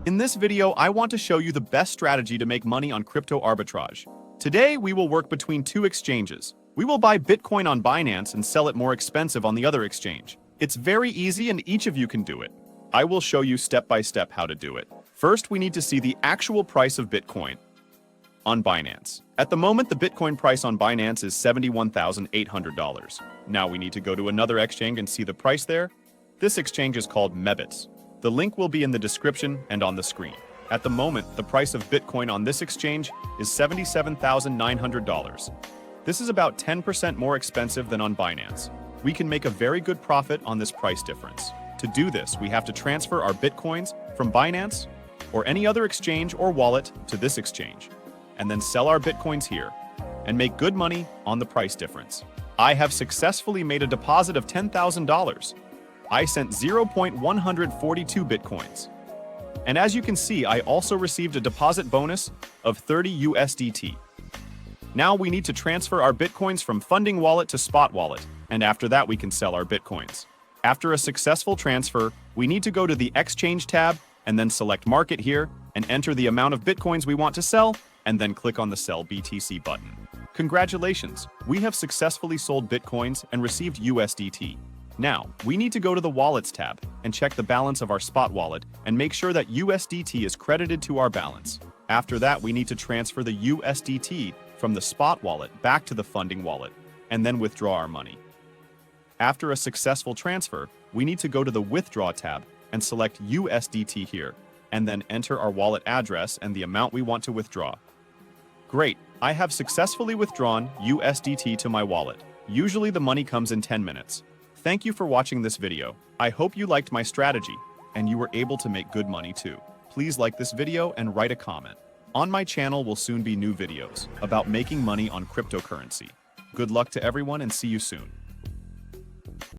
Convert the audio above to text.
In this video, I want to show you the best strategy to make money on crypto arbitrage. Today, we will work between two exchanges. We will buy Bitcoin on Binance and sell it more expensive on the other exchange. It's very easy and each of you can do it. I will show you step by step how to do it. First, we need to see the actual price of Bitcoin on Binance. At the moment, the Bitcoin price on Binance is $71,800. Now we need to go to another exchange and see the price there. This exchange is called Mebits. The link will be in the description and on the screen. At the moment, the price of Bitcoin on this exchange is $77,900. This is about 10% more expensive than on Binance. We can make a very good profit on this price difference. To do this, we have to transfer our Bitcoins from Binance or any other exchange or wallet to this exchange, and then sell our Bitcoins here and make good money on the price difference. I have successfully made a deposit of $10,000. I sent 0.142 Bitcoins. And as you can see, I also received a deposit bonus of 30 USDT. Now we need to transfer our Bitcoins from funding wallet to spot wallet, and after that we can sell our Bitcoins. After a successful transfer, we need to go to the Exchange tab and then select Market here and enter the amount of Bitcoins we want to sell, and then click on the Sell BTC button. Congratulations! We have successfully sold Bitcoins and received USDT. Now, we need to go to the Wallets tab and check the balance of our spot wallet and make sure that USDT is credited to our balance. After that, we need to transfer the USDT from the spot wallet back to the funding wallet and then withdraw our money. After a successful transfer, we need to go to the Withdraw tab and select USDT here and then enter our wallet address and the amount we want to withdraw. Great, I have successfully withdrawn USDT to my wallet. Usually the money comes in 10 minutes. Thank you for watching this video. I hope you liked my strategy and you were able to make good money too. Please like this video and write a comment. On my channel will soon be new videos about making money on cryptocurrency. Good luck to everyone and see you soon.